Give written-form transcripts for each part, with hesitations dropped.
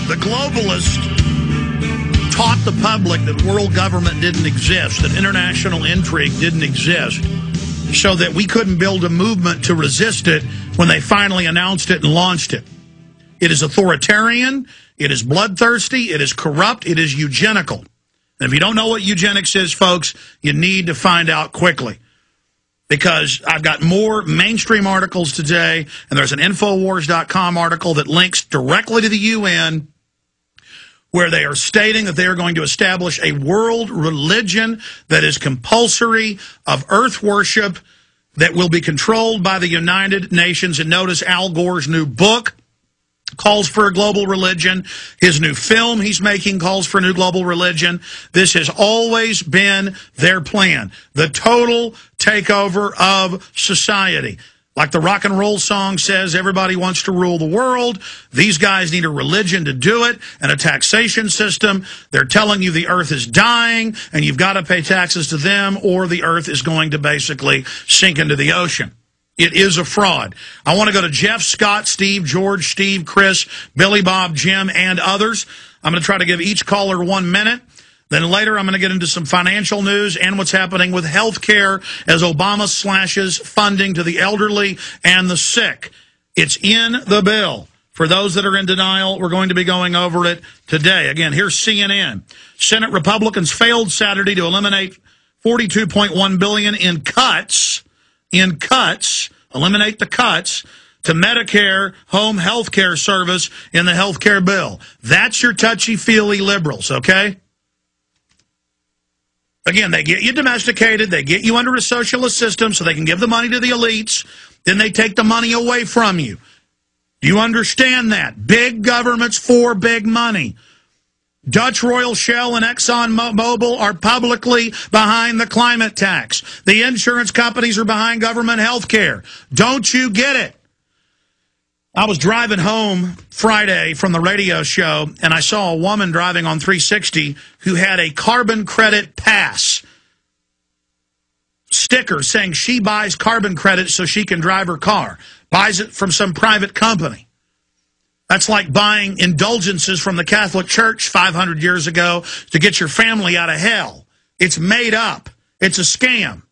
The globalists taught the public that world government didn't exist, that international intrigue didn't exist, so that we couldn't build a movement to resist it when they finally announced it and launched it. It is authoritarian, it is bloodthirsty, it is corrupt, it is eugenical. And if you don't know what eugenics is, folks, you need to find out quickly. Because I've got more mainstream articles today, and there's an Infowars.com article that links directly to the UN, where they are stating that they are going to establish a world religion that is compulsory of earth worship that will be controlled by the United Nations. And notice Al Gore's new book calls for a global religion. His new film he's making calls for a new global religion. This has always been their plan. The total takeover of society. Like the rock and roll song says, everybody wants to rule the world. These guys need a religion to do it and a taxation system. They're telling you the earth is dying and you've got to pay taxes to them or the earth is going to basically sink into the ocean. It is a fraud. I want to go to Jeff, Scott, Steve, George, Steve, Chris, Billy, Bob, Jim, and others. I'm going to try to give each caller 1 minute. Then later, I'm going to get into some financial news and what's happening with health care as Obama slashes funding to the elderly and the sick. It's in the bill. For those that are in denial, we're going to be going over it today. Again, here's CNN. Senate Republicans failed Saturday to eliminate $42.1 billion in cuts, eliminate the cuts to Medicare home health care service in the health care bill. That's your touchy-feely liberals, okay? Again, they get you domesticated, they get you under a socialist system so they can give the money to the elites, then they take the money away from you. Do you understand that? Big government's for big money. Dutch Royal Shell and Exxon Mobil are publicly behind the climate tax. The insurance companies are behind government health care. Don't you get it? I was driving home Friday from the radio show, and I saw a woman driving on 360 who had a carbon credit pass sticker saying she buys carbon credit so she can drive her car. Buys it from some private company. That's like buying indulgences from the Catholic Church 500 years ago to get your family out of hell. It's made up. It's a scam.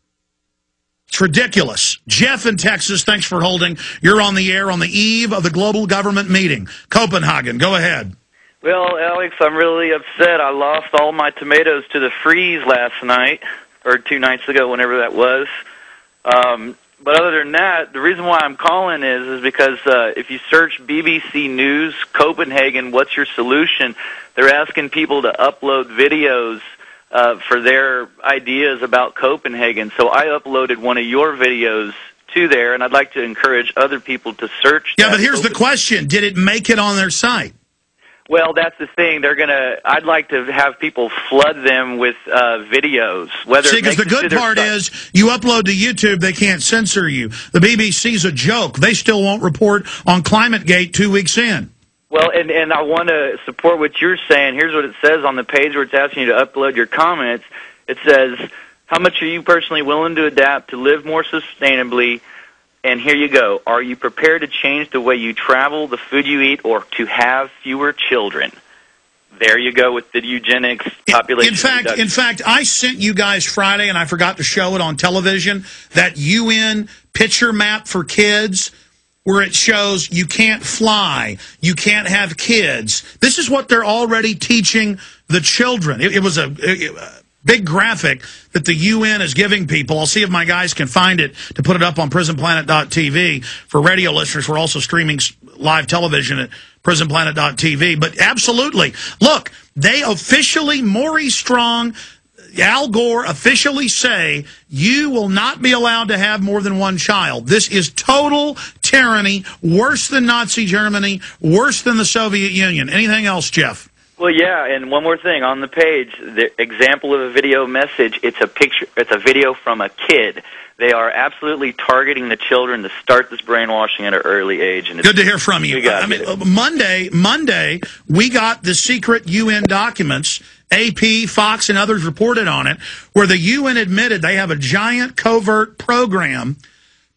It's ridiculous. Jeff in Texas, thanks for holding. You're on the air on the eve of the global government meeting. Copenhagen, go ahead. Well, Alex, I'm really upset. I lost all my tomatoes to the freeze last night, or 2 nights ago, whenever that was. But other than that, the reason why I'm calling is because if you search BBC News Copenhagen, what's your solution? They're asking people to upload videos for their ideas about Copenhagen. So I uploaded one of your videos to there, and I'd like to encourage other people to search. Yeah, but here's the question. Did it make it on their site? Well, that's the thing. I'd like to have people flood them with videos. See, because the good part is you upload to YouTube, they can't censor you. The BBC's a joke. They still won't report on ClimateGate 2 weeks in. Well, and I want to support what you're saying. Here's what it says on the page where it's asking you to upload your comments. It says, how much are you personally willing to adapt to live more sustainably? And here you go. Are you prepared to change the way you travel, the food you eat, or to have fewer children? There you go with the eugenics population. In fact, I sent you guys Friday, and I forgot to show it on television, that UN picture map for kids where it shows you can't fly, you can't have kids. This is what they're already teaching the children. It was a big graphic that the UN is giving people. I'll see if my guys can find it to put it up on prisonplanet.tv. For radio listeners, we're also streaming live television at prisonplanet.tv. But absolutely, look, they officially, Maurice Strong, Al Gore officially say you will not be allowed to have more than one child. This is total tyranny, worse than Nazi Germany, worse than the Soviet Union. Anything else, Jeff? Well, yeah, and one more thing. On the page, the example of a video message, it's a video from a kid. They are absolutely targeting the children to start this brainwashing at an early age. And good to hear from you. Monday, we got the secret UN documents. AP, Fox, and others reported on it, where the UN admitted they have a giant covert program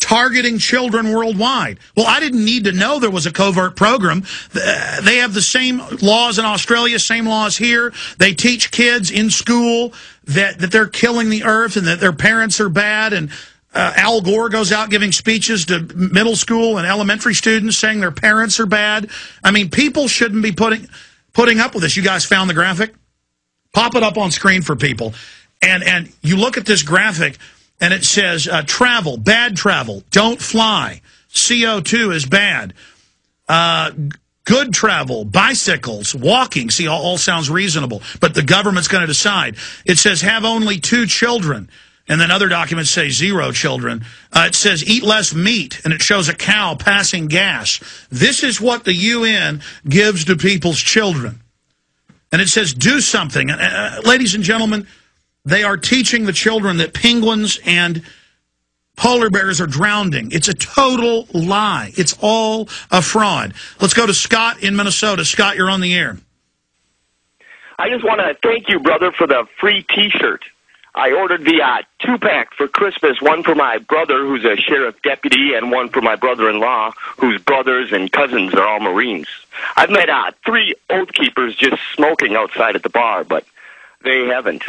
targeting children worldwide. Well, I didn't need to know there was a covert program. They have the same laws in Australia, same laws here. They teach kids in school that they're killing the earth and that their parents are bad. And Al Gore goes out giving speeches to middle school and elementary students saying their parents are bad. I mean, people shouldn't be putting up with this. You guys found the graphic? Pop it up on screen for people. And you look at this graphic, and it says, travel, bad travel, don't fly. CO2 is bad. Good travel, bicycles, walking. See, all sounds reasonable, but the government's going to decide. It says have only 2 children, and then other documents say 0 children. It says eat less meat, and it shows a cow passing gas. This is what the UN gives to people's children. And it says do something. Ladies and gentlemen, they are teaching the children that penguins and polar bears are drowning. It's a total lie. It's all a fraud. Let's go to Scott in Minnesota. Scott, you're on the air. I just want to thank you, brother, for the free T-shirt. I ordered the 2-pack for Christmas, one for my brother, who's a sheriff deputy, and one for my brother-in-law, whose brothers and cousins are all Marines. I've met 3 Oath Keepers just smoking outside at the bar, but they haven't.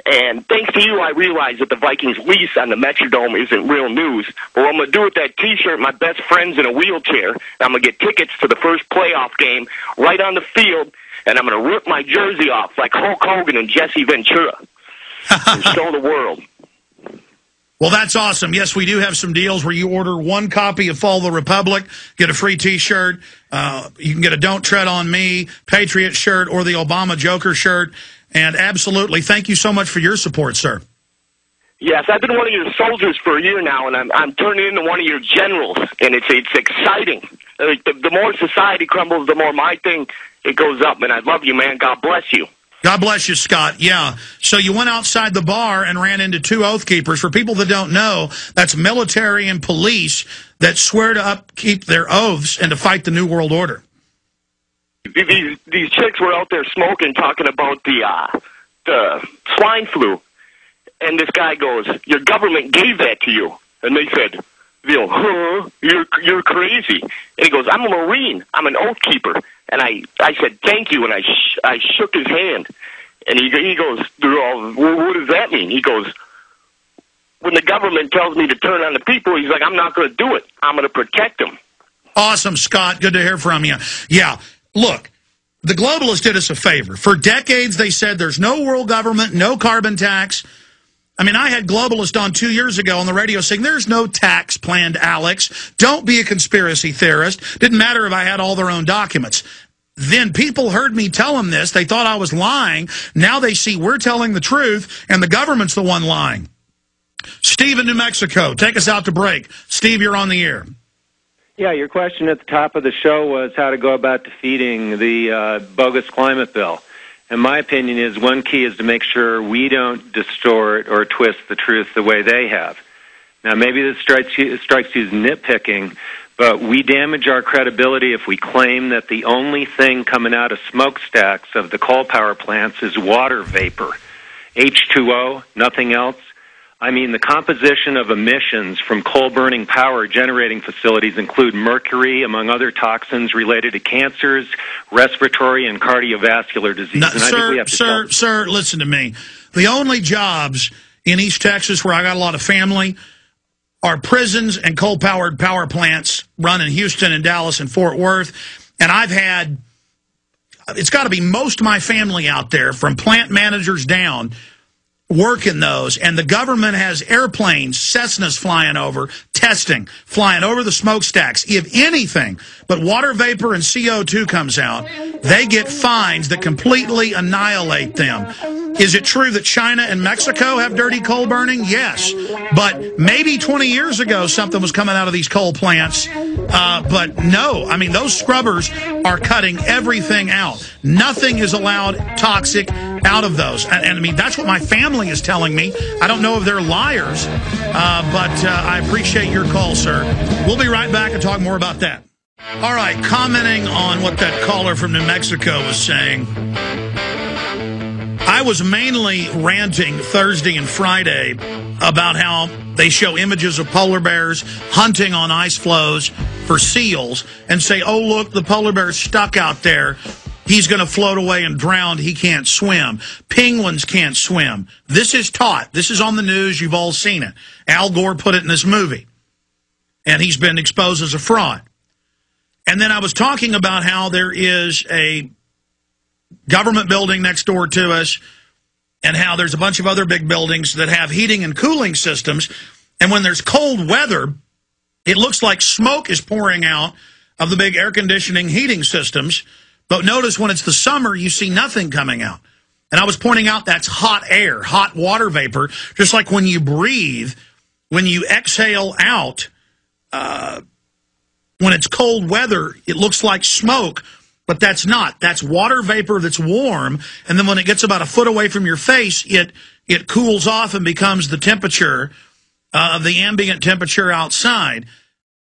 And thanks to you, I realized that the Vikings' lease on the Metrodome isn't real news. But what I'm going to do with that T-shirt, my best friend's in a wheelchair, and I'm going to get tickets to the first playoff game right on the field, and I'm going to rip my jersey off like Hulk Hogan and Jesse Ventura and show the world. Well, that's awesome. Yes, we do have some deals where you order 1 copy of Fall the Republic, get a free T-shirt. You can get a Don't Tread on Me Patriot shirt or the Obama Joker shirt. And absolutely, thank you so much for your support, sir. Yes, I've been one of your soldiers for a year now, and I'm turning into one of your generals, and it's exciting. The more society crumbles, the more my thing, it goes up, and I love you, man. God bless you. God bless you, Scott. Yeah. So you went outside the bar and ran into 2 Oath Keepers. For people that don't know, that's military and police that swear to upkeep their oaths and to fight the New World Order. These chicks were out there smoking, talking about the swine flu, and this guy goes, "Your government gave that to you," and they said, "Huh? You're crazy." And he goes, "I'm a Marine. I'm an Oath Keeper." And I said, "Thank you," and I shook his hand, and he goes, "What does that mean?" He goes, "When the government tells me to turn on the people," he's like, "I'm not going to do it. I'm going to protect them." Awesome, Scott. Good to hear from you. Yeah. Look, the globalists did us a favor. For decades, they said there's no world government, no carbon tax. I mean, I had globalists on 2 years ago on the radio saying, there's no tax planned, Alex. Don't be a conspiracy theorist. Didn't matter if I had all their own documents. Then people heard me tell them this. They thought I was lying. Now they see we're telling the truth, and the government's the one lying. Steve in New Mexico, take us out to break. Steve, you're on the air. Yeah, your question at the top of the show was how to go about defeating the bogus climate bill. And my opinion is one key is to make sure we don't distort or twist the truth the way they have. Now, maybe this strikes you as nitpicking, but we damage our credibility if we claim that the only thing coming out of smokestacks of the coal power plants is water vapor, H2O, nothing else. I mean, the composition of emissions from coal-burning power generating facilities include mercury, among other toxins related to cancers, respiratory, and cardiovascular disease. No, sir, listen to me. The only jobs in East Texas where I got a lot of family are prisons and coal-powered power plants run in Houston and Dallas and Fort Worth. And I've had, it's got to be most of my family out there, from plant managers down, work in those, and the government has airplanes, Cessnas flying over, testing, flying over the smokestacks. If anything but water vapor and CO2 comes out, they get fines that completely annihilate them. Is it true that China and Mexico have dirty coal burning? Yes. But maybe 20 years ago something was coming out of these coal plants. But no, I mean, those scrubbers are cutting everything out. Nothing is allowed toxic out of those. And I mean, that's what my family is telling me. I don't know if they're liars, but I appreciate your call, sir. We'll be right back and talk more about that. All right, commenting on what that caller from New Mexico was saying, I was mainly ranting Thursday and Friday about how they show images of polar bears hunting on ice floes for seals and say, oh, look, the polar bear's stuck out there. He's going to float away and drown. He can't swim. Penguins can't swim. This is taught. This is on the news. You've all seen it. Al Gore put it in this movie. And he's been exposed as a fraud. And then I was talking about how there is a government building next door to us and how there's a bunch of other big buildings that have heating and cooling systems. And when there's cold weather, it looks like smoke is pouring out of the big air conditioning heating systems. But notice when it's the summer, you see nothing coming out. And I was pointing out that's hot air, hot water vapor, just like when you breathe, when you exhale out, when it's cold weather, it looks like smoke, but that's not. That's water vapor that's warm, and then when it gets about a foot away from your face, it cools off and becomes the temperature of the ambient temperature outside.